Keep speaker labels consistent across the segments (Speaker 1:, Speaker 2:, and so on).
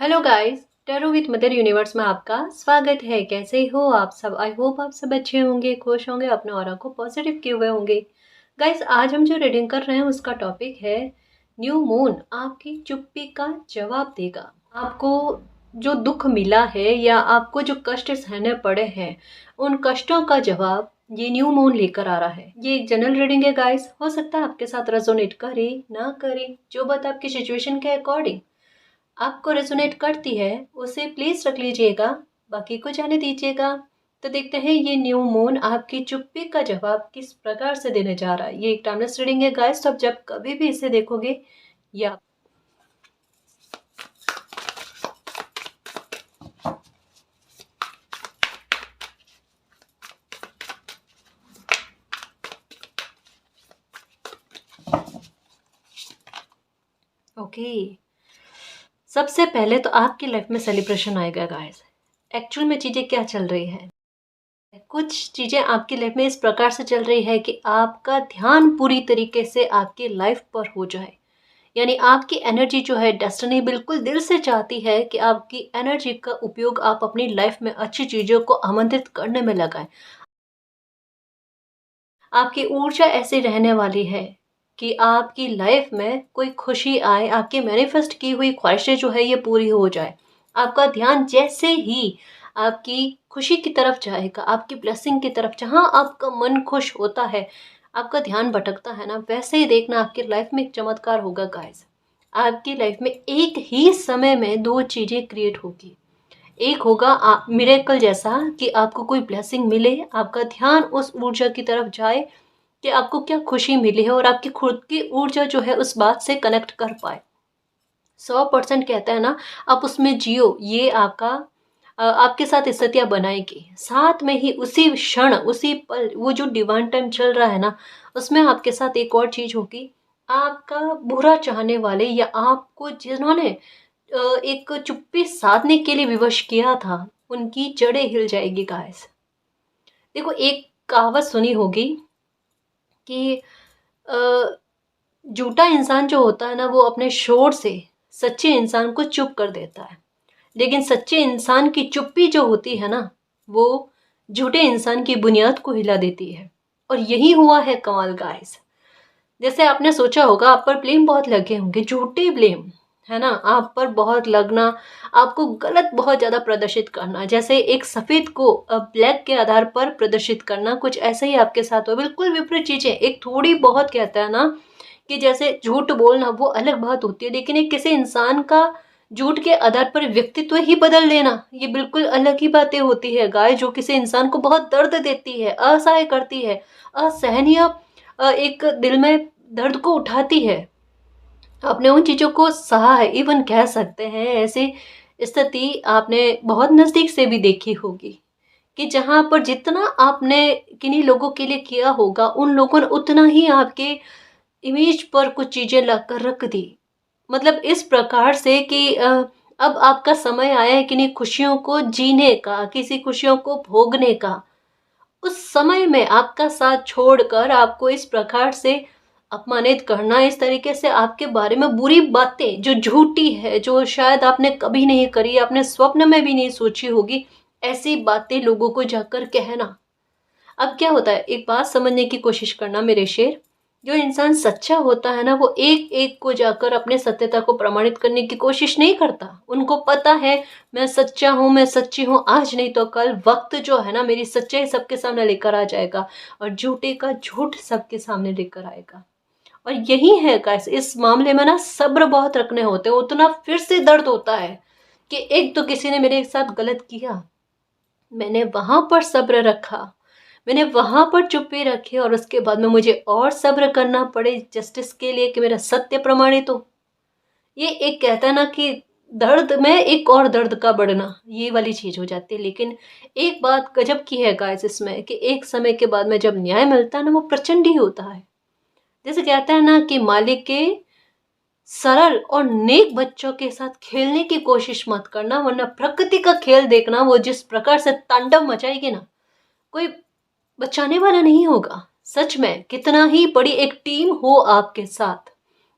Speaker 1: Hello guys, tarot with mother universe में आपका स्वागत है। कैसे हो आप सब? आई होप आप सब अच्छे होंगे, खुश होंगे, अपने ऑरा को पॉजिटिव किए हुए होंगे। गाइस, आज हम जो रीडिंग कर रहे हैं उसका टॉपिक है न्यू मून आपकी चुप्पी का जवाब देगा। आपको जो दुख मिला है या आपको जो कष्ट सहने पड़े हैं, उन कष्टों का जवाब ये न्यू मून लेकर आ रहा है। ये एक जनरल रीडिंग है गाइस, हो सकता है आपके साथ रेजोनेट करे ना करे, जो बात आपकी सिचुएशन के अकॉर्डिंग आपको रेजोनेट करती है उसे प्लीज रख लीजिएगा, बाकी को जाने दीजिएगा। तो देखते हैं ये न्यू मून आपकी चुप्पी का जवाब किस प्रकार से देने जा रहा है। ये एक टाइमलेस रीडिंग है गाइस, तो आप जब कभी भी इसे देखोगे या ओके, सबसे पहले तो आपकी लाइफ में सेलिब्रेशन आएगा गाइस। एक्चुअल में चीजें क्या चल रही है, कुछ चीजें आपकी लाइफ में इस प्रकार से चल रही है कि आपका ध्यान पूरी तरीके से आपकी लाइफ पर हो जाए। यानी आपकी एनर्जी जो है, डेस्टिनी बिल्कुल दिल से चाहती है कि आपकी एनर्जी का उपयोग आप अपनी लाइफ में अच्छी चीज़ों को आमंत्रित करने में लगाएं। आपकी ऊर्जा ऐसी रहने वाली है कि आपकी लाइफ में कोई खुशी आए, आपकी मैनिफेस्ट की हुई ख्वाहिशें जो है ये पूरी हो जाए। आपका ध्यान जैसे ही आपकी खुशी की तरफ जाएगा, आपकी ब्लेसिंग की तरफ, जहाँ आपका मन खुश होता है, आपका ध्यान भटकता है ना, वैसे ही देखना आपकी लाइफ में एक चमत्कार होगा गाइस। आपकी लाइफ में एक ही समय में दो चीज़ें क्रिएट होगी। एक होगा मिरेकल जैसा कि आपको कोई ब्लेसिंग मिले, आपका ध्यान उस ऊर्जा की तरफ जाए कि आपको क्या खुशी मिली है और आपकी खुद की ऊर्जा जो है उस बात से कनेक्ट कर पाए। 100% कहते हैं ना, आप उसमें जियो, ये आपका आपके साथ स्थितियाँ बनाएगी। साथ में ही उसी क्षण, उसी पल, वो जो डिवाइन टाइम चल रहा है ना, उसमें आपके साथ एक और चीज़ होगी। आपका बुरा चाहने वाले या आपको जिन्होंने एक चुप्पी साधने के लिए विवश किया था, उनकी जड़ें हिल जाएगी गाइस। देखो, एक कहावत सुनी होगी कि झूठा इंसान जो होता है ना, वो अपने शोर से सच्चे इंसान को चुप कर देता है, लेकिन सच्चे इंसान की चुप्पी जो होती है ना, वो झूठे इंसान की बुनियाद को हिला देती है। और यही हुआ है कमाल गाइस। जैसे आपने सोचा होगा, आप पर ब्लेम बहुत लगे होंगे, झूठे ब्लेम, है ना, आप पर बहुत लगना, आपको गलत बहुत ज़्यादा प्रदर्शित करना, जैसे एक सफ़ेद को ब्लैक के आधार पर प्रदर्शित करना, कुछ ऐसा ही आपके साथ हो। बिल्कुल विपरीत चीज़ें, एक थोड़ी बहुत कहता है ना कि जैसे झूठ बोलना वो अलग बात होती है, लेकिन एक किसी इंसान का झूठ के आधार पर व्यक्तित्व ही बदल देना, ये बिल्कुल अलग ही बातें होती है गाय, जो किसी इंसान को बहुत दर्द देती है, असहाय करती है, असहनीय एक दिल में दर्द को उठाती है। आपने उन चीज़ों को सहा है, इवन कह सकते हैं। ऐसी स्थिति आपने बहुत नज़दीक से भी देखी होगी कि जहाँ पर जितना आपने किन्हीं लोगों के लिए किया होगा, उन लोगों ने उतना ही आपके इमेज पर कुछ चीज़ें ला कर रख दी। मतलब इस प्रकार से कि अब आपका समय आया है किन्हीं खुशियों को जीने का, किसी खुशियों को भोगने का। उस समय में आपका साथ छोड़कर आपको इस प्रकार से अपमानित करना, इस तरीके से आपके बारे में बुरी बातें जो झूठी है, जो शायद आपने कभी नहीं करी, आपने स्वप्न में भी नहीं सोची होगी, ऐसी बातें लोगों को जाकर कहना। अब क्या होता है, एक बात समझने की कोशिश करना मेरे शेर, जो इंसान सच्चा होता है ना, वो एक एक को जाकर अपने सत्यता को प्रमाणित करने की कोशिश नहीं करता। उनको पता है, मैं सच्चा हूँ, मैं सच्ची हूँ, आज नहीं तो कल वक्त जो है ना, मेरी सच्चाई सबके सामने लेकर आ जाएगा और झूठे का झूठ सबके सामने लेकर आएगा। और यही है गाइस, इस मामले में ना सब्र बहुत रखने होते हैं। उतना फिर से दर्द होता है कि एक तो किसी ने मेरे साथ गलत किया, मैंने वहां पर सब्र रखा, मैंने वहां पर चुप्पी रखी, और उसके बाद में मुझे और सब्र करना पड़े जस्टिस के लिए कि मेरा सत्य प्रमाणित हो। ये एक कहता है ना कि दर्द में एक और दर्द का बढ़ना, ये वाली चीज हो जाती है। लेकिन एक बात गजब की है गाइस इसमें, कि एक समय के बाद में जब न्याय मिलता है ना, वो प्रचंड ही होता है। जैसे कहता है ना कि मालिक के सरल और नेक बच्चों के साथ खेलने की कोशिश मत करना, वरना प्रकृति का खेल देखना, वो जिस प्रकार से तांडव मचाएगी ना, कोई बचाने वाला नहीं होगा। सच में, कितना ही बड़ी एक टीम हो आपके साथ,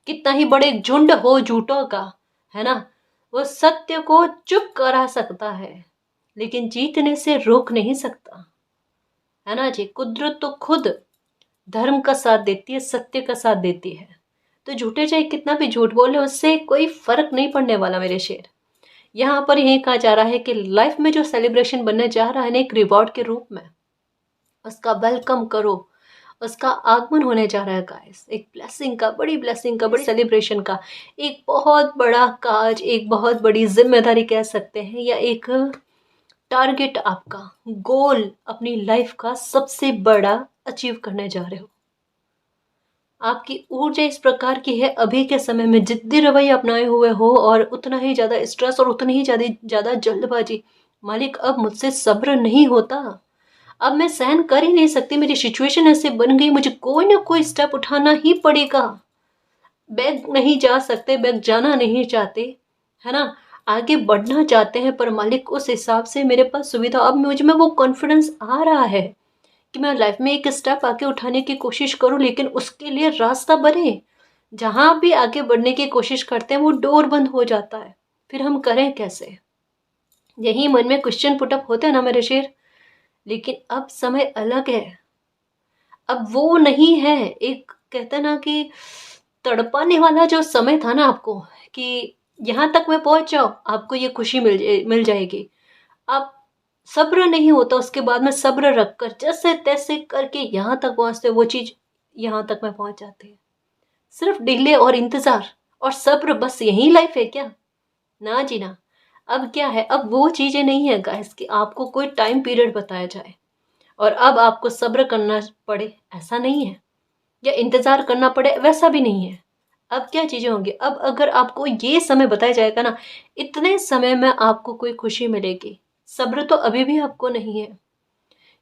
Speaker 1: कितना ही बड़े झुंड हो झूठों का, है ना, वो सत्य को चुप करा सकता है, लेकिन जीतने से रोक नहीं सकता, है ना जी। कुदरत तो खुद धर्म का साथ देती है, सत्य का साथ देती है। तो झूठे चाहे कितना भी झूठ बोले, उससे कोई फर्क नहीं पड़ने वाला मेरे शेर। यहाँ पर यही कहा जा रहा है कि लाइफ में जो सेलिब्रेशन बनने जा रहा है ना, एक रिवॉर्ड के रूप में, उसका वेलकम करो। उसका आगमन होने जा रहा है गाइस, एक ब्लेसिंग का, बड़ी ब्लेसिंग का, बड़ी सेलिब्रेशन का, एक बहुत बड़ा काज, एक बहुत बड़ी जिम्मेदारी कह सकते हैं, या एक टारगेट, आपका गोल, अपनी लाइफ का सबसे बड़ा अचीव करने जा रहे हो। आपकी ऊर्जा इस प्रकार की है, अभी के समय में जिद्दी रवैया अपनाए हुए हो, और उतना ही ज़्यादा स्ट्रेस और उतनी ही ज़्यादा जल्दबाजी। मालिक, अब मुझसे सब्र नहीं होता, अब मैं सहन कर ही नहीं सकती, मेरी सिचुएशन ऐसे बन गई, मुझे कोई ना कोई स्टेप उठाना ही पड़ेगा। बैग नहीं जा सकते, बैग जाना नहीं चाहते, है ना, आगे बढ़ना चाहते हैं, पर मालिक उस हिसाब से मेरे पास सुविधा, अब मुझ में वो कॉन्फिडेंस आ रहा है कि मैं लाइफ में एक स्टेप आगे उठाने की कोशिश करूं, लेकिन उसके लिए रास्ता बने। जहां भी आगे बढ़ने की कोशिश करते हैं वो डोर बंद हो जाता है, फिर हम करें कैसे। यही मन में क्वेश्चन पुटअप होते हैं ना मेरे शेर। लेकिन अब समय अलग है, अब वो नहीं है। एक कहते हैं ना कि तड़पाने वाला जो समय था ना आपको, कि यहाँ तक मैं पहुंच जाओ, आपको ये खुशी मिल जाएगी। अब सब्र नहीं होता, उसके बाद में सब्र रखकर जैसे तैसे करके यहाँ तक पहुँचते, वो चीज़ यहाँ तक मैं पहुँच जाती है। सिर्फ डिले और इंतज़ार और सब्र, बस यही लाइफ है क्या? ना जी ना। अब क्या है, अब वो चीज़ें नहीं है गाइस कि आपको कोई टाइम पीरियड बताया जाए और अब आपको सब्र करना पड़े, ऐसा नहीं है, या इंतज़ार करना पड़े, वैसा भी नहीं है। अब क्या चीज़ें होंगी, अब अगर आपको ये समय बताया जाएगा ना, इतने समय में आपको कोई खुशी मिलेगी, सब्र तो अभी भी आपको नहीं है।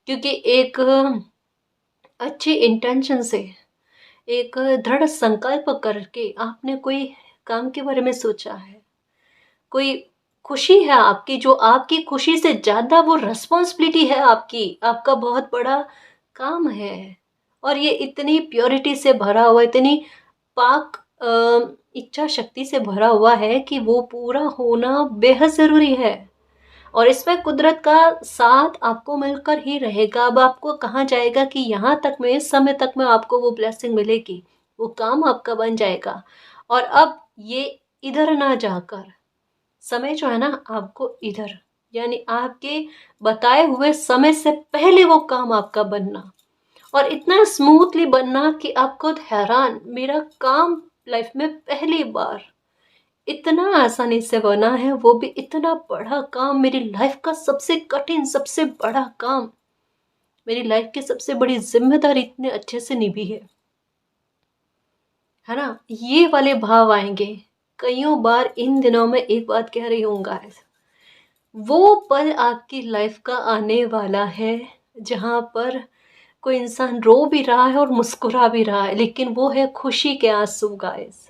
Speaker 1: क्योंकि एक अच्छी इंटेंशन से, एक दृढ़ संकल्प करके आपने कोई काम के बारे में सोचा है, कोई खुशी है आपकी, जो आपकी खुशी से ज़्यादा वो रिस्पॉन्सिबिलिटी है आपकी, आपका बहुत बड़ा काम है। और ये इतनी प्योरिटी से भरा हुआ, इतनी पाक इच्छा शक्ति से भरा हुआ है कि वो पूरा होना बेहद ज़रूरी है। और इसमें कुदरत का साथ आपको मिलकर ही रहेगा। अब आपको कहाँ जाएगा कि यहाँ तक में, इस समय तक में आपको वो ब्लेसिंग मिलेगी, वो काम आपका बन जाएगा। और अब ये इधर ना जाकर, समय जो है ना आपको इधर, यानी आपके बताए हुए समय से पहले वो काम आपका बनना, और इतना स्मूथली बनना कि आप खुद हैरान, मेरा काम लाइफ में पहली बार इतना आसानी से बना है, वो भी इतना बड़ा काम, मेरी लाइफ का सबसे कठिन, सबसे बड़ा काम, मेरी लाइफ की सबसे बड़ी जिम्मेदारी इतने अच्छे से निभी है ना। ये वाले भाव आएंगे कईयों बार। इन दिनों में एक बात कह रही हूँ गाइस, वो पल आपकी लाइफ का आने वाला है जहाँ पर कोई इंसान रो भी रहा है और मुस्कुरा भी रहा है, लेकिन वो है खुशी के आंसू गाइस।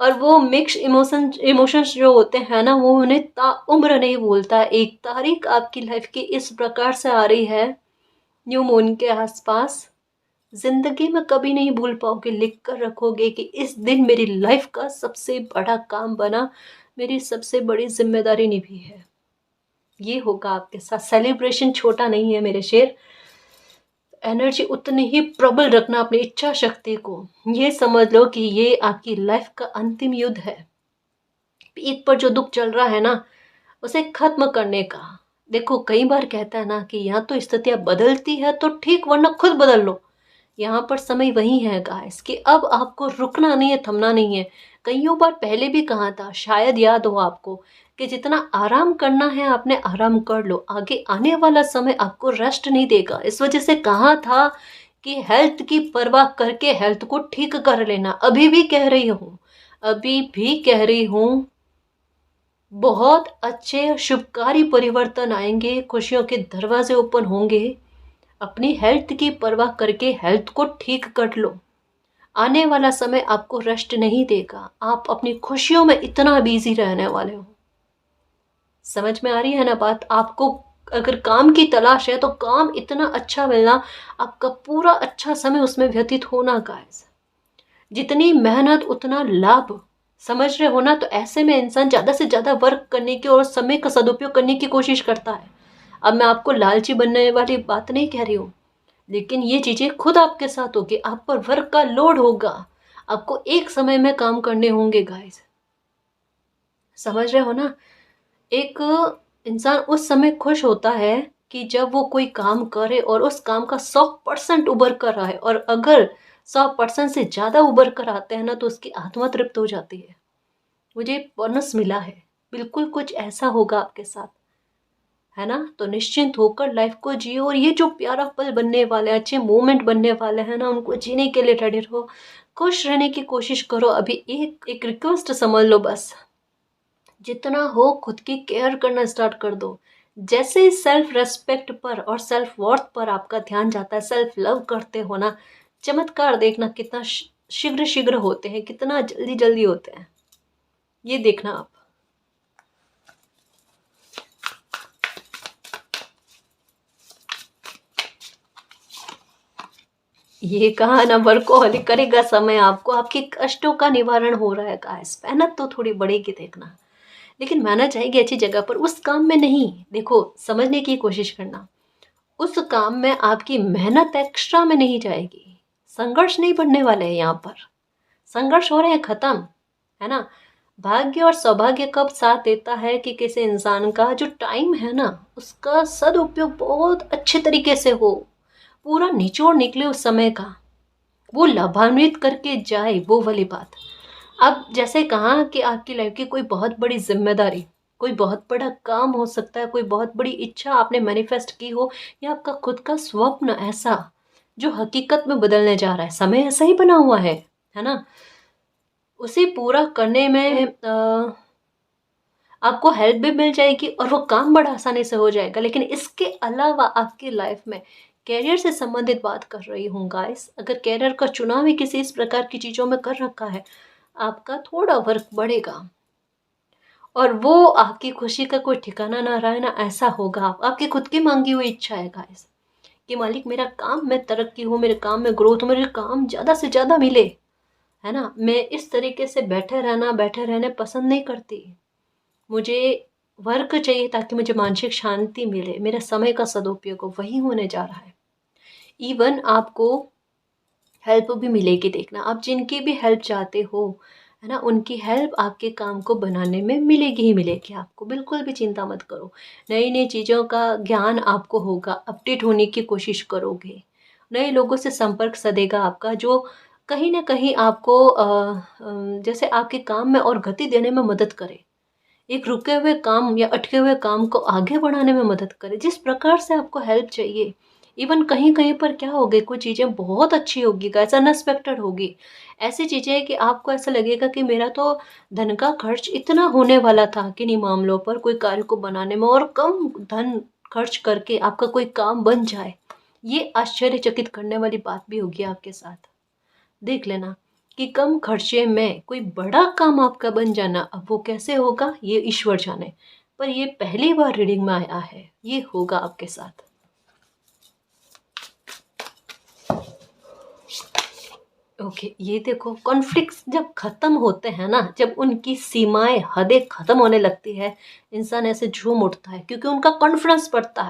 Speaker 1: और वो मिक्स इमोशंस जो होते हैं ना, वो उन्हें ताउम्र नहीं भूलता। एक तारीख आपकी लाइफ की इस प्रकार से आ रही है, न्यू मून के आसपास, जिंदगी में कभी नहीं भूल पाओगे, लिख कर रखोगे कि इस दिन मेरी लाइफ का सबसे बड़ा काम बना, मेरी सबसे बड़ी जिम्मेदारी निभी है। ये होगा आपके साथ। सेलिब्रेशन छोटा नहीं है मेरे शेर। एनर्जी उतनी ही प्रबल रखना अपनी इच्छा शक्ति को। ये समझ लो कि ये आपकी लाइफ का अंतिम युद्ध है। पीठ पर जो दुख चल रहा है ना, उसे खत्म करने का। देखो कई बार कहता है ना कि यहाँ तो स्थितियाँ बदलती है तो ठीक, वरना खुद बदल लो। यहाँ पर समय वही है गाइस कि अब आपको रुकना नहीं है, थमना नहीं है। कईयों बार पहले भी कहा था, शायद याद हो आपको, कि जितना आराम करना है आपने आराम कर लो, आगे आने वाला समय आपको रेस्ट नहीं देगा। इस वजह से कहा था कि हेल्थ की परवाह करके हेल्थ को ठीक कर लेना। अभी भी कह रही हूँ, अभी भी कह रही हूँ, बहुत अच्छे शुभकारी परिवर्तन आएंगे, खुशियों के दरवाजे ओपन होंगे। अपनी हेल्थ की परवाह करके हेल्थ को ठीक कर लो। आने वाला समय आपको रेस्ट नहीं देगा, आप अपनी खुशियों में इतना बिजी रहने वाले हो। समझ में आ रही है ना बात आपको? अगर काम की तलाश है तो काम इतना अच्छा मिलना, आपका पूरा अच्छा समय उसमें व्यतीत होना गाइस। जितनी मेहनत उतना लाभ, समझ रहे हो ना? तो ऐसे में इंसान ज़्यादा से ज़्यादा वर्क करने की और समय का सदुपयोग करने की कोशिश करता है। अब मैं आपको लालची बनने वाली बात नहीं कह रही हूँ, लेकिन ये चीज़ें खुद आपके साथ होगी, आप पर वर्क का लोड होगा, आपको एक समय में काम करने होंगे गाइस। समझ रहे हो ना? एक इंसान उस समय खुश होता है कि जब वो कोई काम करे और उस काम का 100% उभर कर आए, और अगर 100% से ज़्यादा उभर कर आते हैं ना तो उसकी आत्मा तृप्त हो जाती है। मुझे बोनस मिला है, बिल्कुल कुछ ऐसा होगा आपके साथ, है ना? तो निश्चिंत होकर लाइफ को जियो, और ये जो प्यारा पल बनने वाले, अच्छे मोमेंट बनने वाले हैं ना, उनको जीने के लिए रेडी रहो, खुश रहने की कोशिश करो। अभी एक एक रिक्वेस्ट समझ लो बस, जितना हो खुद की केयर करना स्टार्ट कर दो। जैसे ही सेल्फ रेस्पेक्ट पर और सेल्फ वर्थ पर आपका ध्यान जाता है, सेल्फ लव करते हो ना, चमत्कार देखना कितना शीघ्र शीघ्र होते हैं, कितना जल्दी जल्दी होते हैं, ये देखना आप। ये कहा ना, वर्कोहॉलिक करेगा समय आपको, आपके कष्टों का निवारण हो रहा है गाइस। मेहनत तो थोड़ी बढ़ेगी देखना, लेकिन मेहनत जाएगी अच्छी जगह पर, उस काम में नहीं। देखो, समझने की कोशिश करना, उस काम में आपकी मेहनत एक्स्ट्रा में नहीं जाएगी, संघर्ष नहीं बढ़ने वाले हैं यहाँ पर, संघर्ष हो रहे हैं खत्म, है ना? भाग्य और सौभाग्य कब साथ देता है कि किसी इंसान का जो टाइम है ना, उसका सदुपयोग बहुत अच्छे तरीके से हो, पूरा निचोड़ निकले उस समय का, वो लाभान्वित करके जाए, वो वाली बात। अब जैसे कहा कि आपकी लाइफ की कोई बहुत बड़ी जिम्मेदारी, कोई बहुत बड़ा काम हो सकता है, कोई बहुत बड़ी इच्छा आपने मैनिफेस्ट की हो, या आपका खुद का स्वप्न ऐसा जो हकीकत में बदलने जा रहा है, समय ऐसा ही बना हुआ है ना? उसे पूरा करने में आपको हेल्प भी मिल जाएगी और वो काम बड़ा आसानी से हो जाएगा। लेकिन इसके अलावा आपकी लाइफ में कैरियर से संबंधित बात कर रही हूँ गाइस, अगर कैरियर का चुनाव ही किसी इस प्रकार की चीज़ों में कर रखा है, आपका थोड़ा वर्क बढ़ेगा, और वो आपकी खुशी का कोई ठिकाना ना रहे ना, ऐसा होगा। आपकी खुद की मांगी हुई इच्छा है गाइस कि मालिक मेरा काम में तरक्की हो, मेरे काम में ग्रोथ हो, मेरे काम ज़्यादा से ज़्यादा मिले, है ना? मैं इस तरीके से बैठे रहने पसंद नहीं करती। मुझे वर्क चाहिए ताकि मुझे मानसिक शांति मिले, मेरा समय का सदुपयोग हो, वही होने जा रहा है। इवन आपको हेल्प भी मिलेगी देखना, आप जिनकी भी हेल्प चाहते हो, है ना, उनकी हेल्प आपके काम को बनाने में मिलेगी ही मिलेगी आपको, बिल्कुल भी चिंता मत करो। नई नई चीज़ों का ज्ञान आपको होगा, अपडेट होने की कोशिश करोगे, नए लोगों से संपर्क सधेगा आपका, जो कहीं ना कहीं आपको जैसे आपके काम में और गति देने में मदद करे, एक रुके हुए काम या अटके हुए काम को आगे बढ़ाने में मदद करे, जिस प्रकार से आपको हेल्प चाहिए। इवन कहीं कहीं पर क्या होगी, कुछ चीज़ें बहुत अच्छी होगी गाइस, अनएक्सपेक्टेड होगी, ऐसी चीज़ें कि आपको ऐसा लगेगा कि मेरा तो धन का खर्च इतना होने वाला था किन्हीं मामलों पर, कोई कार्य को बनाने में, और कम धन खर्च करके आपका कोई काम बन जाए, ये आश्चर्यचकित करने वाली बात भी होगी आपके साथ। देख लेना कि कम खर्चे में कोई बड़ा काम आपका बन जाना, अब वो कैसे होगा ये ईश्वर जाने, पर ये पहली बार रीडिंग में आया है, ये होगा आपके साथ। ओके, ये देखो, कॉन्फ्लिक्ट्स जब खत्म होते हैं ना, जब उनकी सीमाएं, हदें खत्म होने लगती है, इंसान ऐसे झूम उठता है क्योंकि उनका कॉन्फिडेंस बढ़ता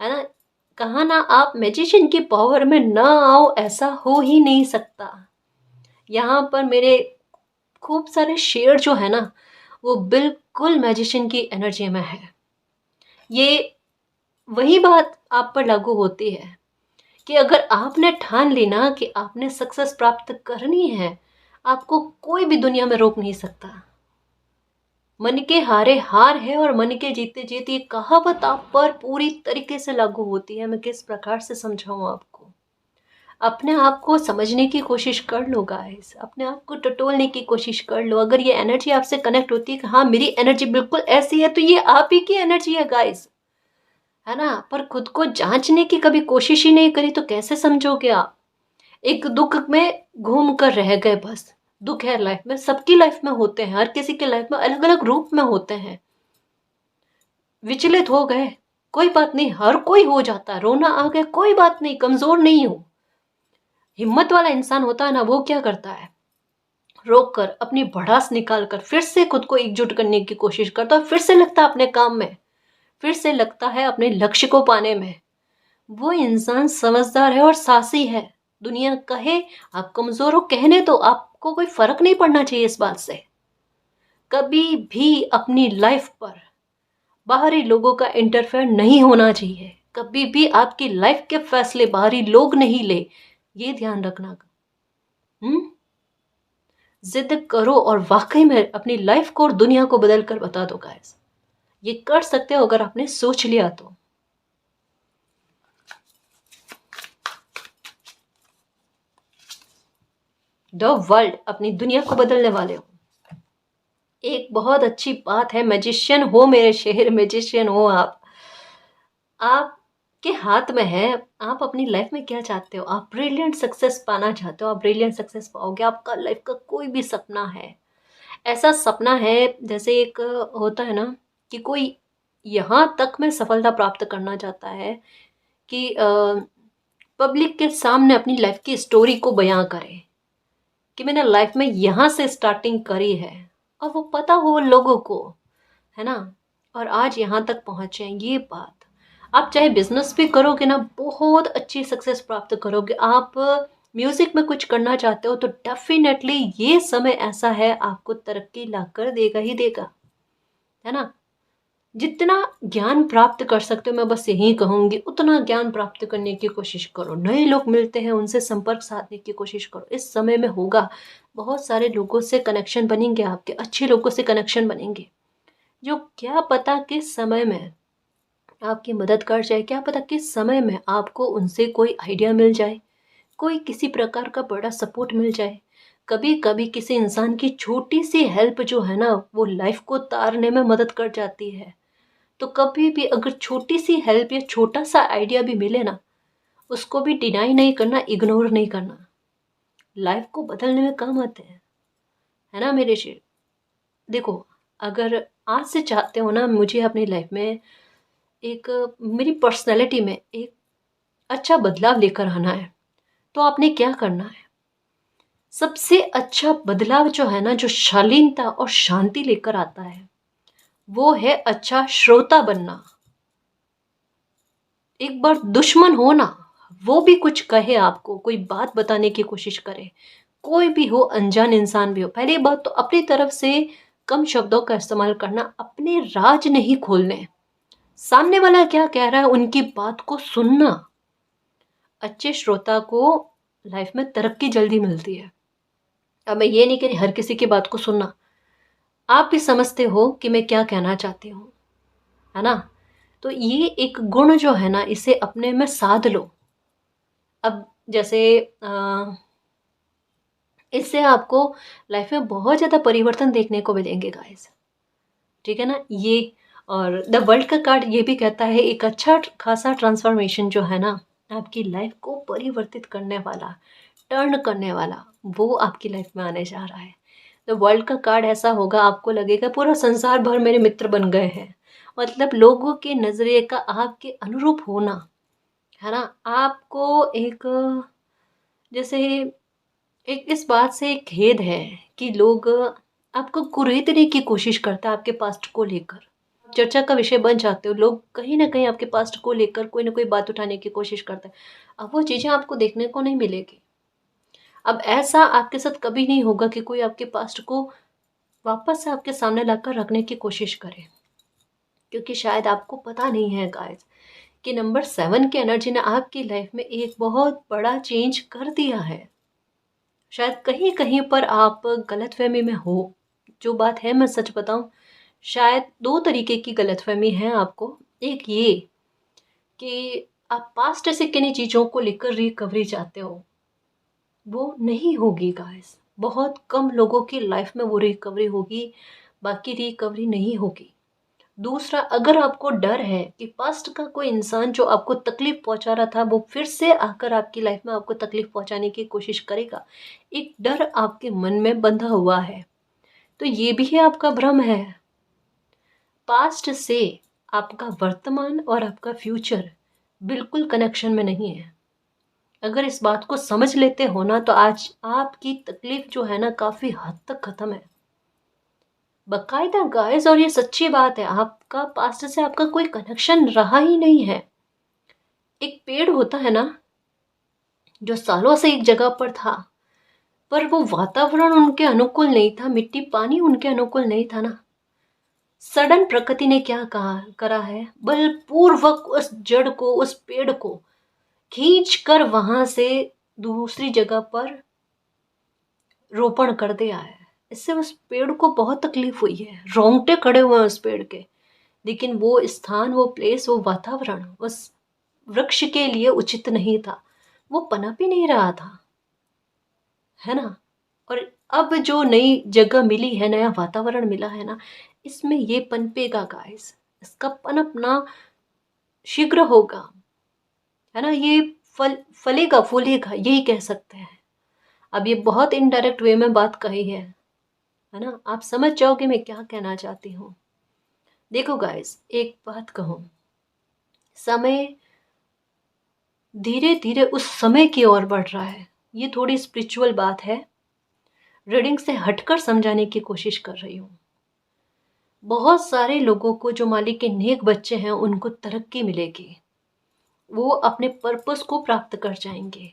Speaker 1: है ना? कहा ना, आप मैजिशियन की पावर में ना आओ, ऐसा हो ही नहीं सकता। यहाँ पर मेरे खूब सारे शेर जो है ना, वो बिल्कुल मैजिशियन की एनर्जी में है। ये वही बात आप पर लागू होती है कि अगर आपने ठान ली ना कि आपने सक्सेस प्राप्त करनी है, आपको कोई भी दुनिया में रोक नहीं सकता। मन के हारे हार है और मन के जीते जीत, ये कहावत आप पर पूरी तरीके से लागू होती है। मैं किस प्रकार से समझाऊं आपको? अपने आप को समझने की कोशिश कर लो गाइस, अपने आप को टटोलने की कोशिश कर लो। अगर ये एनर्जी आपसे कनेक्ट होती है कि हाँ मेरी एनर्जी बिल्कुल ऐसी है, तो ये आप ही की एनर्जी है गाइस, है ना? पर खुद को जांचने की कभी कोशिश ही नहीं करी तो कैसे समझोगे आप? एक दुख में घूम कर रह गए बस। दुख है लाइफ में, सबकी लाइफ में होते हैं, हर किसी के लाइफ में अलग अलग रूप में होते हैं। विचलित हो गए, कोई बात नहीं, हर कोई हो जाता है। रोना आ गया, कोई बात नहीं, कमजोर नहीं हो। हिम्मत वाला इंसान होता है ना, वो क्या करता है, रोक कर, अपनी भड़ास निकाल कर फिर से खुद को एकजुट करने की कोशिश करता है, फिर से लगता है अपने काम में, फिर से लगता है अपने लक्ष्य को पाने में, वो इंसान समझदार है और साहसी है। दुनिया कहे आप कमजोर हो, कहने तो आपको कोई फर्क नहीं पड़ना चाहिए इस बात से। कभी भी अपनी लाइफ पर बाहरी लोगों का इंटरफेयर नहीं होना चाहिए। कभी भी आपकी लाइफ के फैसले बाहरी लोग नहीं ले, ये ध्यान रखना। हम्म जिद करो और वाकई में अपनी लाइफ को और दुनिया को बदल कर बता दो गाइस। ये कर सकते हो अगर आपने सोच लिया तो। द वर्ल्ड, अपनी दुनिया को बदलने वाले हो। एक बहुत अच्छी बात है, मैजिशियन हो मेरे शहर, मैजिशियन हो आप। आपके हाथ में है, आप अपनी लाइफ में क्या चाहते हो। आप ब्रिलियंट सक्सेस पाना चाहते हो, आप ब्रिलियंट सक्सेस पाओगे। आपका लाइफ का कोई भी सपना है, ऐसा सपना है जैसे एक होता है ना कि कोई यहाँ तक में सफलता प्राप्त करना चाहता है कि पब्लिक के सामने अपनी लाइफ की स्टोरी को बयां करे कि मैंने लाइफ में यहाँ से स्टार्टिंग करी है, और वो पता हो लोगों को, है ना, और आज यहाँ तक पहुँचे हैं। ये बात आप चाहे बिजनेस भी करोगे ना, बहुत अच्छी सक्सेस प्राप्त करोगे। आप म्यूजिक में कुछ करना चाहते हो तो डेफिनेटली ये समय ऐसा है, आपको तरक्की ला कर देगा ही देगा, है ना। जितना ज्ञान प्राप्त कर सकते हो, मैं बस यही कहूंगी, उतना ज्ञान प्राप्त करने की कोशिश करो। नए लोग मिलते हैं, उनसे संपर्क साधने की कोशिश करो। इस समय में होगा, बहुत सारे लोगों से कनेक्शन बनेंगे, आपके अच्छे लोगों से कनेक्शन बनेंगे, जो क्या पता किस समय में आपकी मदद कर जाए, क्या पता किस समय में आपको उनसे कोई आइडिया मिल जाए, कोई किसी प्रकार का बड़ा सपोर्ट मिल जाए। कभी कभी किसी इंसान की छोटी सी हेल्प जो है ना, वो लाइफ को तारने में मदद कर जाती है। तो कभी भी अगर छोटी सी हेल्प या छोटा सा आइडिया भी मिले ना, उसको भी डिनाई नहीं करना, इग्नोर नहीं करना। लाइफ को बदलने में काम आते हैं, है ना मेरे शेर। देखो, अगर आज से चाहते हो ना मुझे अपनी लाइफ में एक, मेरी पर्सनैलिटी में एक अच्छा बदलाव लेकर आना है, तो आपने क्या करना है। सबसे अच्छा बदलाव जो है ना, जो शालीनता और शांति लेकर आता है, वो है अच्छा श्रोता बनना। एक बार दुश्मन हो ना, वो भी कुछ कहे आपको, कोई बात बताने की कोशिश करे, कोई भी हो, अनजान इंसान भी हो, पहली बात तो अपनी तरफ से कम शब्दों का इस्तेमाल करना, अपने राज नहीं खोलने। सामने वाला क्या कह रहा है उनकी बात को सुनना। अच्छे श्रोता को लाइफ में तरक्की जल्दी मिलती है। अब मैं ये नहीं कह रही हर किसी की बात को सुनना, आप भी समझते हो कि मैं क्या कहना चाहती हूँ, है ना। तो ये एक गुण जो है ना, इसे अपने में साध लो। अब जैसे इससे आपको लाइफ में बहुत ज़्यादा परिवर्तन देखने को मिलेंगे गाइस, ठीक है ना ये। और द वर्ल्ड का कार्ड ये भी कहता है, एक अच्छा खासा ट्रांसफॉर्मेशन जो है ना, आपकी लाइफ को परिवर्तित करने वाला, टर्न करने वाला, वो आपकी लाइफ में आने जा रहा है। द वर्ल्ड का कार्ड ऐसा होगा, आपको लगेगा पूरा संसार भर मेरे मित्र बन गए हैं। मतलब लोगों के नज़रिए का आपके अनुरूप होना, है ना। आपको एक, जैसे एक इस बात से एक खेद है कि लोग आपको कुरेदने की कोशिश करता है आपके पास्ट को लेकर। चर्चा का विषय बन जाते हो, लोग कहीं ना कहीं आपके पास्ट को लेकर कोई ना कोई बात उठाने की कोशिश करते हैं। अब वो चीज़ें आपको देखने को नहीं मिलेगी। अब ऐसा आपके साथ कभी नहीं होगा कि कोई आपके पास्ट को वापस से आपके सामने लाकर रखने की कोशिश करे, क्योंकि शायद आपको पता नहीं है गाइस कि नंबर 7 की एनर्जी ने आपकी लाइफ में एक बहुत बड़ा चेंज कर दिया है। शायद कहीं कहीं पर आप गलतफहमी में हो। जो बात है मैं सच बताऊं, शायद दो तरीके की गलतफहमी है आपको। एक ये कि आप पास्ट से किन्हीं चीज़ों को लेकर रिकवरी चाहते हो, वो नहीं होगी गाइस। बहुत कम लोगों की लाइफ में वो रिकवरी होगी, बाकी रिकवरी नहीं होगी। दूसरा, अगर आपको डर है कि पास्ट का कोई इंसान जो आपको तकलीफ पहुंचा रहा था, वो फिर से आकर आपकी लाइफ में आपको तकलीफ पहुंचाने की कोशिश करेगा, एक डर आपके मन में बंधा हुआ है, तो ये भी है आपका भ्रम है। पास्ट से आपका वर्तमान और आपका फ्यूचर बिल्कुल कनेक्शन में नहीं है। अगर इस बात को समझ लेते हो ना तो आज आपकी तकलीफ जो है ना काफ़ी हद तक ख़त्म है। बाकायदा गाइस, और ये सच्ची बात है, आपका पास्ट से आपका कोई कनेक्शन रहा ही नहीं है। एक पेड़ होता है ना जो सालों से एक जगह पर था, पर वो वातावरण उनके अनुकूल नहीं था, मिट्टी पानी उनके अनुकूल नहीं था ना। सडन प्रकृति ने क्या कहा करा है, बलपूर्वक उस जड़ को, उस पेड़ को खींच कर वहां से दूसरी जगह पर रोपण कर दिया है। इससे उस पेड़ को बहुत तकलीफ हुई है, रोंगटे खड़े हुए हैं उस पेड़ के। लेकिन वो स्थान, वो प्लेस, वो वातावरण उस वृक्ष के लिए उचित नहीं था, वो पनप ही नहीं रहा था, है ना। और अब जो नई जगह मिली है, नया वातावरण मिला है ना, इसमें ये पनपेगा गाइस, इसका पनपना शीघ्र होगा, है ना। ये फलेगा फूलेगा, यही कह सकते हैं। अब ये बहुत इनडायरेक्ट वे में बात कही है ना। आप समझ जाओगे मैं क्या कहना चाहती हूँ। देखो गाइस, एक बात कहूँ, समय धीरे धीरे उस समय की ओर बढ़ रहा है। ये थोड़ी स्पिरिचुअल बात है, रीडिंग से हटकर समझाने की कोशिश कर रही हूँ। बहुत सारे लोगों को, जो मालिक के नेक बच्चे हैं, उनको तरक्की मिलेगी, वो अपने पर्पस को प्राप्त कर जाएंगे,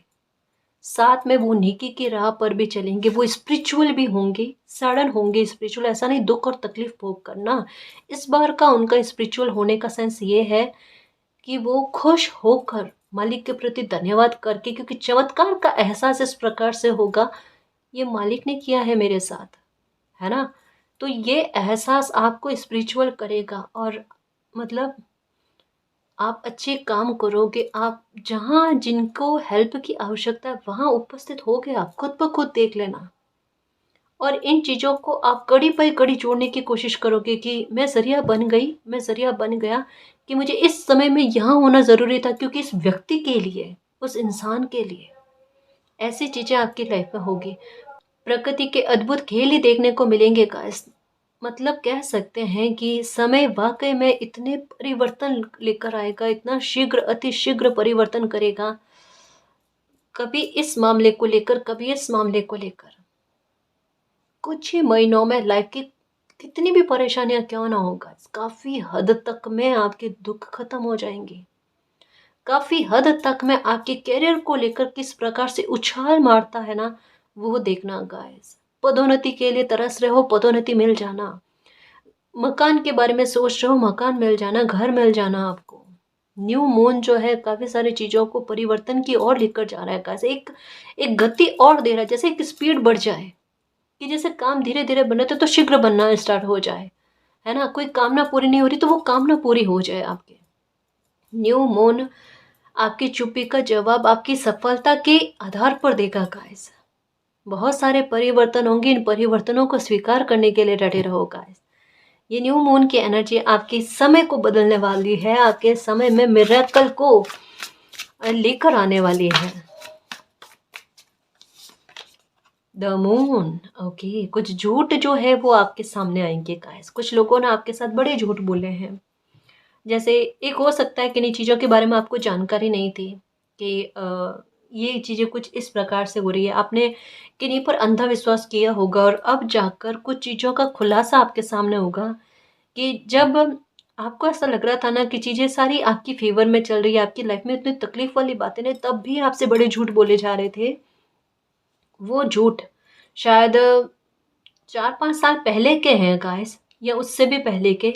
Speaker 1: साथ में वो नेकी की राह पर भी चलेंगे, वो स्पिरिचुअल भी होंगे, सड़न होंगे स्पिरिचुअल, ऐसा नहीं दुख और तकलीफ भोग करना। इस बार का उनका स्पिरिचुअल होने का सेंस ये है कि वो खुश होकर मालिक के प्रति धन्यवाद करके, क्योंकि चमत्कार का एहसास इस प्रकार से होगा, ये मालिक ने किया है मेरे साथ, है ना। तो ये एहसास आपको स्पिरिचुअल करेगा, और मतलब आप अच्छे काम करोगे, आप जहाँ जिनको हेल्प की आवश्यकता है वहाँ उपस्थित हो गए, आप खुद ब खुद देख लेना। और इन चीज़ों को आप कड़ी पर कड़ी जोड़ने की कोशिश करोगे कि मैं ज़रिया बन गई, मैं ज़रिया बन गया, कि मुझे इस समय में यहाँ होना ज़रूरी था, क्योंकि इस व्यक्ति के लिए, उस इंसान के लिए। ऐसी चीज़ें आपकी लाइफ में होगी। प्रकृति के अद्भुत खेल ही देखने को मिलेंगे गाइस। मतलब कह सकते हैं कि समय वाकई में इतने परिवर्तन लेकर आएगा, इतना शीघ्र, अति शीघ्र परिवर्तन करेगा, कभी इस मामले को लेकर, कभी इस मामले को लेकर। कुछ ही महीनों में लाइफ की कितनी भी परेशानियां क्यों ना होगा, काफी हद तक में आपके दुख खत्म हो जाएंगे। काफी हद तक में आपके करियर को लेकर किस प्रकार से उछाल मारता है ना, वो देखना गाइस। पदोन्नति के लिए तरस रहे हो, पदोन्नति मिल जाना। मकान के बारे में सोच रहे हो, मकान मिल जाना, घर मिल जाना आपको। न्यू मून जो है काफी सारी चीजों को परिवर्तन की ओर लेकर जा रहा है गाइस, एक एक गति और दे रहा है, जैसे एक स्पीड बढ़ जाए, कि जैसे काम धीरे धीरे बने तो शीघ्र बनना स्टार्ट हो जाए, है ना। कोई कामना पूरी नहीं हो रही तो वो कामना पूरी हो जाए आपके। न्यू मून आपकी चुप्पी का जवाब आपकी सफलता के आधार पर देगा गाइस। बहुत सारे परिवर्तन होंगे, इन परिवर्तनों को स्वीकार करने के लिए डटे रहो गाइस। ये न्यू मून की एनर्जी आपके समय को बदलने वाली है, आपके समय में मिरेकल को लेकर आने वाली है। The moon, okay. कुछ झूठ जो है वो आपके सामने आएंगे गाइस। कुछ लोगों ने आपके साथ बड़े झूठ बोले हैं। जैसे एक हो सकता है कि इन चीज़ों के बारे में आपको जानकारी नहीं थी कि ये चीज़ें कुछ इस प्रकार से हो रही है, आपने किन्हीं पर अंधा विश्वास किया होगा, और अब जाकर कुछ चीज़ों का खुलासा आपके सामने होगा, कि जब आपको ऐसा लग रहा था ना कि चीज़ें सारी आपकी फेवर में चल रही है, आपकी लाइफ में इतनी तकलीफ वाली बातें नहीं, तब भी आपसे बड़े झूठ बोले जा रहे थे। वो झूठ शायद 4-5 साल पहले के हैं गाइस, या उससे भी पहले के।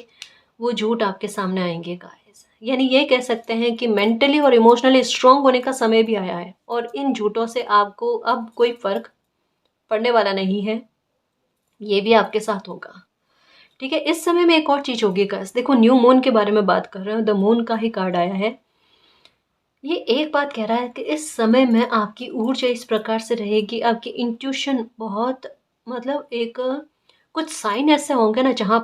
Speaker 1: वो झूठ आपके सामने आएंगे गाइस। यानी ये कह सकते हैं कि मेंटली और इमोशनली स्ट्रांग होने का समय भी आया है, और इन झूठों से आपको अब कोई फर्क पड़ने वाला नहीं है। ये भी आपके साथ होगा, ठीक है। इस समय में एक और चीज होगी गाइस, देखो न्यू मून के बारे में बात कर रहे हो, द मून का ही कार्ड आया है। ये एक बात कह रहा है कि इस समय में आपकी ऊर्जा इस प्रकार से रहेगी, आपकी इंट्यूशन बहुत, मतलब एक कुछ साइन ऐसे होंगे ना जहाँ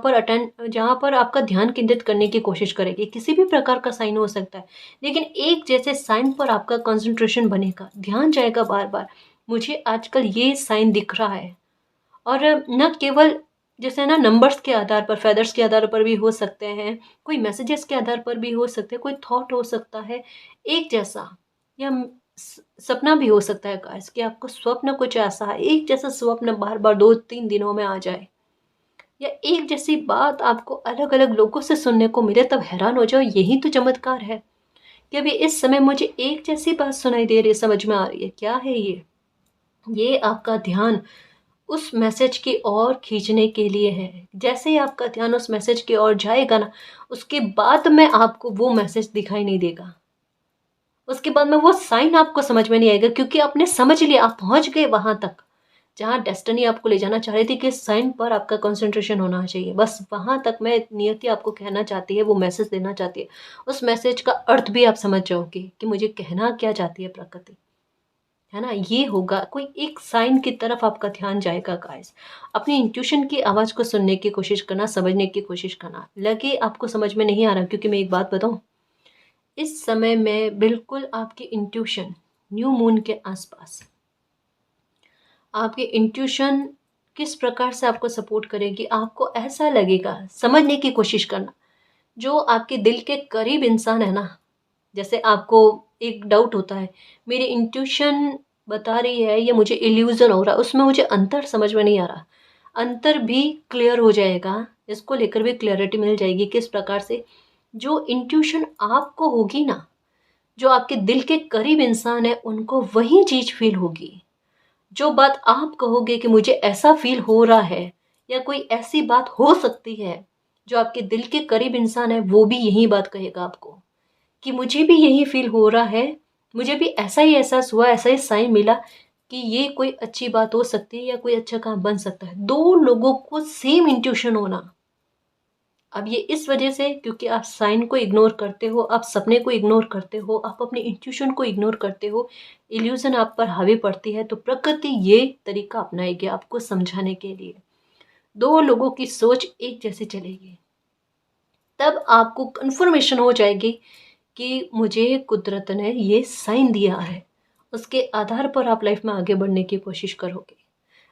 Speaker 1: पर आपका ध्यान केंद्रित करने की कोशिश करेगी। किसी भी प्रकार का साइन हो सकता है, लेकिन एक जैसे साइन पर आपका कंसंट्रेशन बनेगा, ध्यान जाएगा बार बार। मुझे आजकल ये साइन दिख रहा है, और न केवल जैसे ना नंबर्स के आधार पर, फेदर्स के आधार पर भी हो सकते हैं, कोई मैसेजेस के आधार पर भी हो सकते हैं, कोई थॉट हो सकता है एक जैसा, या सपना भी हो सकता है गाइस कि आपको स्वप्न कुछ ऐसा है, एक जैसा स्वप्न बार बार 2-3 दिनों में आ जाए, या एक जैसी बात आपको अलग अलग लोगों से सुनने को मिले, तब हैरान हो जाओ। यही तो चमत्कार है कि अभी इस समय मुझे एक जैसी बात सुनाई दे रही है, समझ में आ रही है। क्या है ये आपका ध्यान उस मैसेज की ओर खींचने के लिए है। जैसे ही आपका ध्यान उस मैसेज की ओर जाएगा ना, उसके बाद में आपको वो मैसेज दिखाई नहीं देगा, उसके बाद में वो साइन आपको समझ में नहीं आएगा, क्योंकि आपने समझ लिया, आप पहुंच गए वहां तक जहां डेस्टिनी आपको ले जाना चाह रही थी कि इस साइन पर आपका कंसंट्रेशन होना चाहिए। बस वहां तक मैं नियति आपको कहना चाहती है, वो मैसेज देना चाहती है। उस मैसेज का अर्थ भी आप समझ जाओगे कि मुझे कहना क्या चाहती है प्रकृति, है ना। ये होगा, कोई एक साइन की तरफ आपका ध्यान जाएगा गाइस। अपनी इंट्यूशन की आवाज़ को सुनने की कोशिश करना, समझने की कोशिश करना। लगे आपको समझ में नहीं आ रहा, क्योंकि मैं एक बात बताऊं, इस समय में बिल्कुल आपकी इंट्यूशन न्यू मून के आसपास, आपकी इंट्यूशन किस प्रकार से आपको सपोर्ट करेगी, आपको ऐसा लगेगा। समझने की कोशिश करना, जो आपके दिल के करीब इंसान है ना, जैसे आपको एक डाउट होता है, मेरी इंट्यूशन बता रही है या मुझे इल्यूजन हो रहा है, उसमें मुझे अंतर समझ में नहीं आ रहा। अंतर भी क्लियर हो जाएगा, इसको लेकर भी क्लैरिटी मिल जाएगी। किस प्रकार से जो इंट्यूशन आपको होगी ना, जो आपके दिल के करीब इंसान है उनको वही चीज फील होगी। जो बात आप कहोगे कि मुझे ऐसा फील हो रहा है, या कोई ऐसी बात हो सकती है, जो आपके दिल के करीब इंसान है वो भी यही बात कहेगा आपको कि मुझे भी यही फील हो रहा है, मुझे भी ऐसा ही एहसास हुआ, ऐसा ही साइन मिला कि ये कोई अच्छी बात हो सकती है या कोई अच्छा काम बन सकता है। दो लोगों को सेम इंट्यूशन होना। अब ये इस वजह से, क्योंकि आप साइन को इग्नोर करते हो, आप सपने को इग्नोर करते हो, आप अपने इंट्यूशन को इग्नोर करते हो, इल्यूजन आप पर हावी पड़ती है, तो प्रकृति ये तरीका अपनाएगी आपको समझाने के लिए। दो लोगों की सोच एक जैसे चलेगी, तब आपको कंफर्मेशन हो जाएगी कि मुझे कुदरत ने ये साइन दिया है। उसके आधार पर आप लाइफ में आगे बढ़ने की कोशिश करोगे।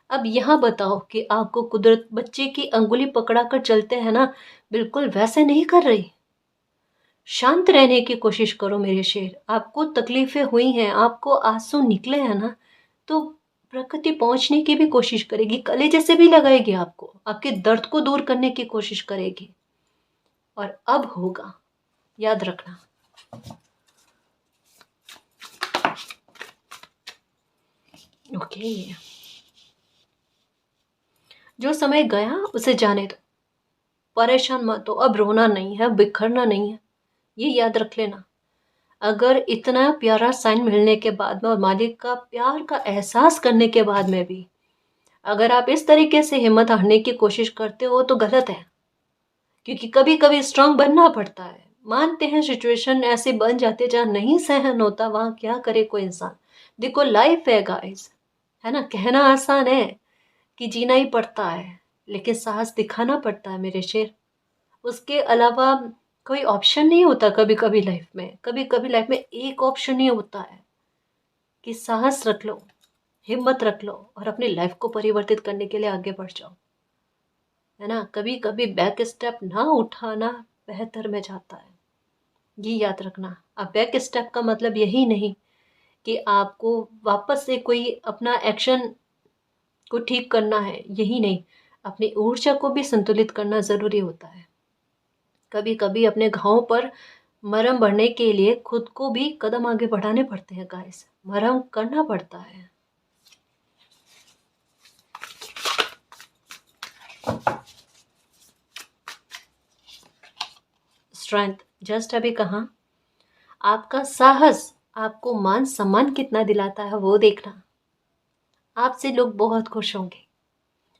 Speaker 1: अब यहाँ बताओ कि आपको कुदरत बच्चे की अंगुली पकड़ा कर चलते हैं ना, बिल्कुल वैसे नहीं कर रही। शांत रहने की कोशिश करो मेरे शेर। आपको तकलीफें हुई हैं, आपको आंसू निकले हैं ना, तो प्रकृति पहुंचने की भी कोशिश करेगी, कलेजे से भी लगाएगी आपको, आपके दर्द को दूर करने की कोशिश करेगी। और अब होगा, याद रखना। ओके, जो समय गया उसे जाने दो, परेशान मत हो। अब रोना नहीं है, बिखरना नहीं है, ये याद रख लेना। अगर इतना प्यारा साइन मिलने के बाद में और मालिक का प्यार का एहसास करने के बाद में भी अगर आप इस तरीके से हिम्मत हारने की कोशिश करते हो, तो गलत है। क्योंकि कभी कभी स्ट्रांग बनना पड़ता है। मानते हैं सिचुएशन ऐसे बन जाते जहाँ नहीं सहन होता, वहां क्या करे कोई इंसान। देखो लाइफ है गाइस, है ना। कहना आसान है कि जीना ही पड़ता है, लेकिन साहस दिखाना पड़ता है मेरे शेर। उसके अलावा कोई ऑप्शन नहीं होता। कभी कभी लाइफ में, कभी कभी लाइफ में एक ऑप्शन ही होता है कि साहस रख लो, हिम्मत रख लो और अपनी लाइफ को परिवर्तित करने के लिए आगे बढ़ जाओ, है ना। कभी कभी बैक स्टेप ना उठाना बेहतर में जाता है, ये याद रखना। अब बैक स्टेप का मतलब यही नहीं कि आपको वापस से कोई अपना एक्शन को ठीक करना है, यही नहीं, अपनी ऊर्जा को भी संतुलित करना ज़रूरी होता है। कभी कभी अपने घावों पर मरहम भरने के लिए खुद को भी कदम आगे बढ़ाने पड़ते हैं गाइस, मरहम करना पड़ता है। स्ट्रेंथ जस्ट अभी कहा, आपका साहस आपको मान सम्मान कितना दिलाता है वो देखना। आपसे लोग बहुत खुश होंगे।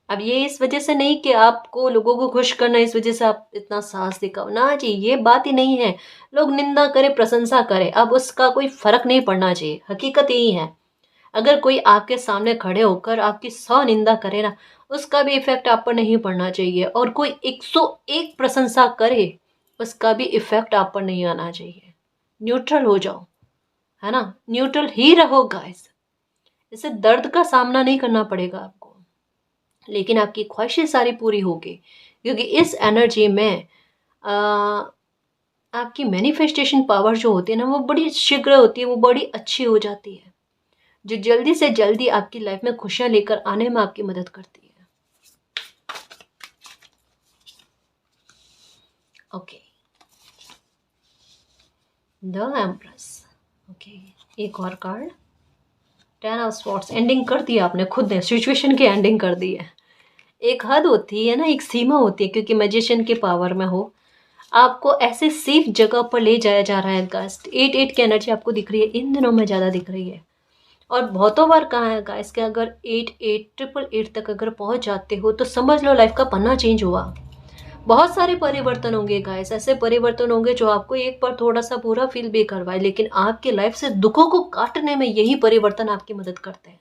Speaker 1: अब ये इस वजह से नहीं कि आपको लोगों को खुश करना इस वजह से आप इतना साहस दिखाओ ना जी, ये बात ही नहीं है। लोग निंदा करे प्रशंसा करे, अब उसका कोई फर्क नहीं पड़ना चाहिए। हकीकत यही है, अगर कोई आपके सामने खड़े होकर आपकी 100 निंदा करे ना, उसका भी इफेक्ट आप पर नहीं पड़ना चाहिए। और कोई 101 प्रशंसा करे, उसका भी इफेक्ट आप पर नहीं आना चाहिए। न्यूट्रल हो जाओ, है ना, न्यूट्रल ही रहो गाइस। इससे दर्द का सामना नहीं करना पड़ेगा आपको, लेकिन आपकी ख्वाहिशें सारी पूरी होगी। क्योंकि इस एनर्जी में आपकी मैनिफेस्टेशन पावर जो होती है ना, वो बड़ी शीघ्र होती है, वो बड़ी अच्छी हो जाती है, जो जल्दी से जल्दी आपकी लाइफ में खुशियां लेकर आने में आपकी मदद करती है। Okay, the empress. ओके, एक और कार्ड, 10 ऑफ स्वॉर्ड्स। एंडिंग कर दी आपने खुद ने, सिचुएशन की एंडिंग कर दी है। एक हद होती है ना, एक सीमा होती है, क्योंकि मैजिशियन के पावर में हो, आपको ऐसे सेफ जगह पर ले जाया जा रहा है। गाइस 8 की एनर्जी आपको दिख रही है, इन दिनों में ज़्यादा दिख रही है। और बहुतों बार कहा है गाइस कि अगर 8 8 8 तक अगर पहुंच जाते हो तो समझ लो लाइफ का पन्ना चेंज हुआ। बहुत सारे परिवर्तन होंगे गाइस, ऐसे परिवर्तन होंगे जो आपको एक बार थोड़ा सा बुरा फील भी करवाए, लेकिन आपके लाइफ से दुखों को काटने में यही परिवर्तन आपकी मदद करते हैं,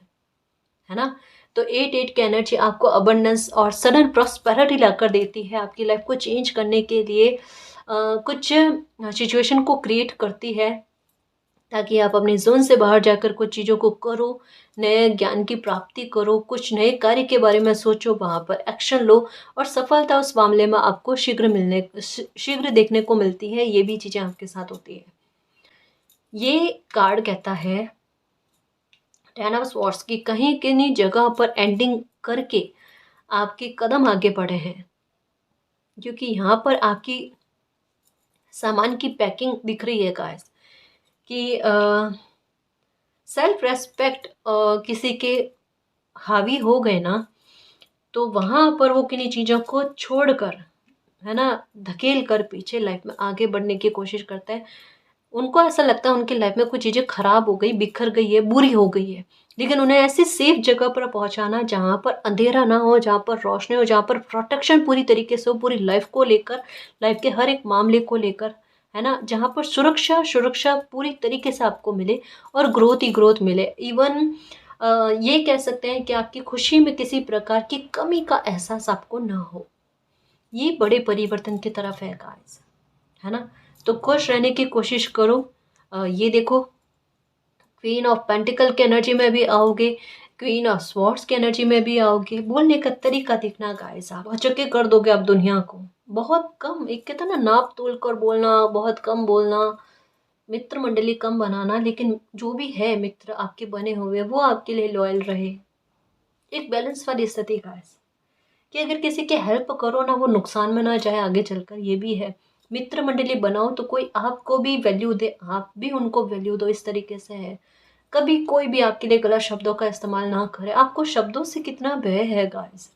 Speaker 1: है ना। तो 8 8 की एनर्जी आपको अबंडेंस और सडन प्रॉस्पेरिटी लाकर देती है, आपकी लाइफ को चेंज करने के लिए कुछ सिचुएशन को क्रिएट करती है, ताकि आप अपने जोन से बाहर जाकर कुछ चीज़ों को करो, नए ज्ञान की प्राप्ति करो, कुछ नए कार्य के बारे में सोचो, वहाँ पर एक्शन लो, और सफलता उस मामले में आपको शीघ्र देखने को मिलती है। ये भी चीज़ें आपके साथ होती है। ये कार्ड कहता है 10 ऑफ स्वॉर्ड्स की कहीं किन्हीं जगह पर एंडिंग करके आपके कदम आगे बढ़े हैं, क्योंकि यहाँ पर आपकी सामान की पैकिंग दिख रही है गाइस, कि सेल्फ रेस्पेक्ट किसी के हावी हो गए ना, तो वहाँ पर वो किन्हीं चीज़ों को छोड़कर, है ना, धकेल कर पीछे लाइफ में आगे बढ़ने की कोशिश करता है। उनको ऐसा लगता है उनकी लाइफ में कुछ चीज़ें खराब हो गई, बिखर गई है, बुरी हो गई है, लेकिन उन्हें ऐसी सेफ जगह पर पहुंचाना जहाँ पर अंधेरा ना हो, जहाँ पर रोशनी हो, जहाँ पर प्रोटेक्शन पूरी तरीके से हो, पूरी लाइफ को लेकर, लाइफ के हर एक मामले को लेकर, है ना, जहाँ पर सुरक्षा सुरक्षा पूरी तरीके से आपको मिले और ग्रोथ ही ग्रोथ मिले। इवन ये कह सकते हैं कि आपकी खुशी में किसी प्रकार की कमी का एहसास आपको ना हो। ये बड़े परिवर्तन की तरफ है गाइस, है ना। तो खुश रहने की कोशिश करो। ये देखो, क्वीन ऑफ पेंटिकल की एनर्जी में भी आओगे, क्वीन ऑफ स्वॉर्ड्स की एनर्जी में भी आओगे। बोलने का तरीका देखना गाइस, आप चक्के कर दोगे आप दुनिया को। बहुत कम, एक कहता ना, नाप तोल कर बोलना, बहुत कम बोलना, मित्र मंडली कम बनाना, लेकिन जो भी है मित्र आपके बने हुए वो आपके लिए लॉयल रहे। एक बैलेंस वाली स्थिति गाइस, कि अगर किसी की हेल्प करो ना, वो नुकसान में ना जाए आगे चलकर, ये भी है। मित्र मंडली बनाओ तो कोई आपको भी वैल्यू दे, आप भी उनको वैल्यू दो, इस तरीके से है। कभी कोई भी आपके लिए गलत शब्दों का इस्तेमाल ना करे। आपको शब्दों से कितना भय है गाइस,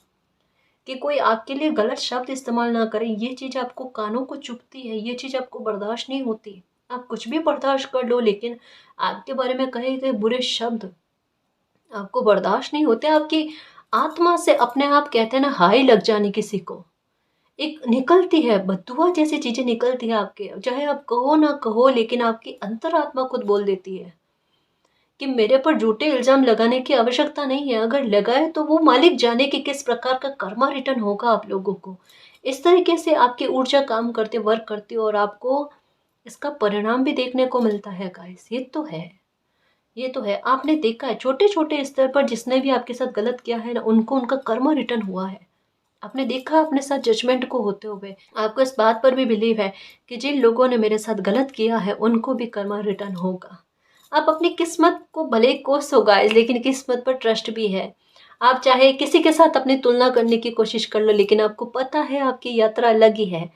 Speaker 1: कि कोई आपके लिए गलत शब्द इस्तेमाल ना करे। ये चीज़ आपको कानों को चुभती है, ये चीज़ आपको बर्दाश्त नहीं होती। आप कुछ भी बर्दाश्त कर लो, लेकिन आपके बारे में कहे गए बुरे शब्द आपको बर्दाश्त नहीं होते। आपकी आत्मा से अपने आप कहते हैं ना, हाई लग जानी किसी को, एक निकलती है बददुआ जैसी चीजें निकलती है आपके, चाहे आप कहो ना कहो, लेकिन आपकी अंतरात्मा खुद बोल देती है कि मेरे पर झूठे इल्जाम लगाने की आवश्यकता नहीं है, अगर लगाए तो वो मालिक जाने कि किस प्रकार का कर्मा रिटर्न होगा आप लोगों को। इस तरीके से आपकी ऊर्जा काम करते, वर्क करती, और आपको इसका परिणाम भी देखने को मिलता है गाइस। ये तो है, ये तो है। आपने देखा है छोटे छोटे स्तर पर जिसने भी आपके साथ गलत किया है ना, उनको उनका कर्मा रिटर्न हुआ है। आपने देखा अपने साथ जजमेंट को होते हुए। आपको इस बात पर भी बिलीव है कि जिन लोगों ने मेरे साथ गलत किया है उनको भी कर्मा रिटर्न होगा। आप अपनी किस्मत को भले ही कोसो गाइस, लेकिन किस्मत पर ट्रस्ट भी है। आप चाहे किसी के साथ अपनी तुलना करने की कोशिश कर लो, लेकिन आपको पता है आपकी यात्रा अलग ही है।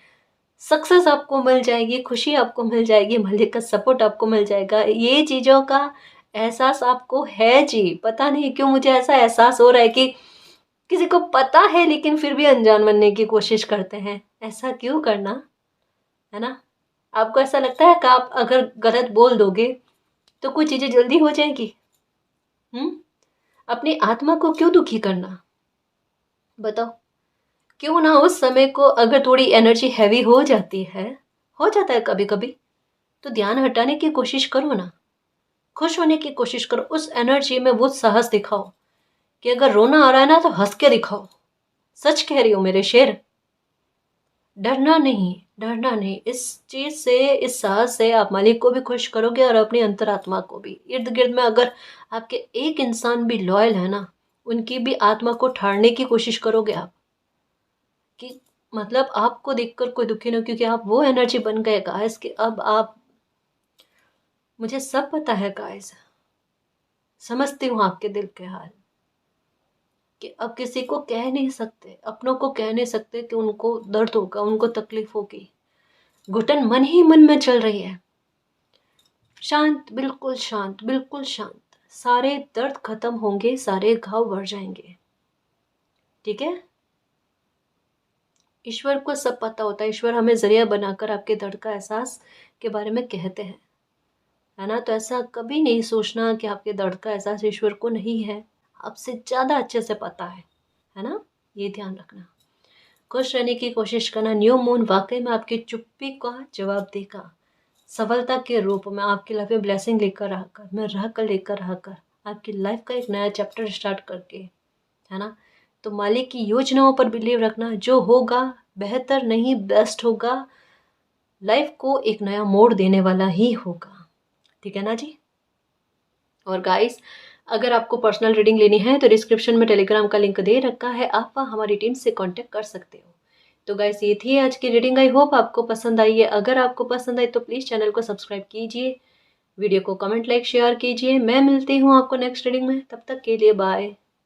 Speaker 1: सक्सेस आपको मिल जाएगी, खुशी आपको मिल जाएगी, मालिक का सपोर्ट आपको मिल जाएगा। ये चीज़ों का एहसास आपको है जी। पता नहीं क्यों मुझे ऐसा एहसास हो रहा है कि किसी को पता है लेकिन फिर भी अनजान बनने की कोशिश करते हैं। ऐसा क्यों करना, है ना। आपको ऐसा लगता है कि आप अगर गलत बोल दोगे तो कुछ चीज़ें जल्दी हो जाएगी। अपनी आत्मा को क्यों दुखी करना, बताओ। क्यों ना उस समय को, अगर थोड़ी एनर्जी हैवी हो जाती है, हो जाता है कभी कभी, तो ध्यान हटाने की कोशिश करो ना, खुश होने की कोशिश करो। उस एनर्जी में वो साहस दिखाओ कि अगर रोना आ रहा है ना तो हंस के दिखाओ। सच कह रही हो मेरे शेर। डरना नहीं, डरना नहीं। इस चीज से, इस साहस से आप मालिक को भी खुश करोगे और अपनी अंतरात्मा को भी। इर्द गिर्द में अगर आपके एक इंसान भी लॉयल है ना, उनकी भी आत्मा को ठाड़ने की कोशिश करोगे आप, कि मतलब आपको देखकर कोई दुखी नहीं, क्योंकि आप वो एनर्जी बन गए गाइस कि अब आप, मुझे सब पता है गाइस, समझती हूँ आपके दिल के हाल, कि अब किसी को कह नहीं सकते, अपनों को कह नहीं सकते कि उनको दर्द होगा, उनको तकलीफ होगी। घुटन मन ही मन में चल रही है। शांत, बिल्कुल शांत, बिल्कुल शांत। सारे दर्द खत्म होंगे, सारे घाव भर जाएंगे। ठीक है। ईश्वर को सब पता होता है। ईश्वर हमें जरिया बनाकर आपके दर्द का एहसास के बारे में कहते हैं, है ना। तो ऐसा कभी नहीं सोचना कि आपके दर्द का एहसास ईश्वर को नहीं है, आपसे ज़्यादा अच्छे से पता है ना। ये ध्यान रखना। खुश रहने की कोशिश करना। न्यू मून वाकई में आपकी चुप्पी का जवाब देगा, सफलता के रूप में आपकी लाइफ में ब्लेसिंग लेकर आकर, मैं लेकर आकर आपकी लाइफ का एक नया चैप्टर स्टार्ट करके, है ना। तो मालिक की योजनाओं पर बिलीव रखना, जो होगा बेहतर नहीं बेस्ट होगा, लाइफ को एक नया मोड़ देने वाला ही होगा। ठीक है ना जी। और गाइस, अगर आपको पर्सनल रीडिंग लेनी है तो डिस्क्रिप्शन में टेलीग्राम का लिंक दे रखा है, आप वहाँ हमारी टीम से कांटेक्ट कर सकते हो। तो गाइस, ये थी आज की रीडिंग। आई होप आपको पसंद आई है। अगर आपको पसंद आई तो प्लीज़ चैनल को सब्सक्राइब कीजिए, वीडियो को कमेंट लाइक शेयर कीजिए। मैं मिलती हूँ आपको नेक्स्ट रीडिंग में, तब तक के लिए बाय।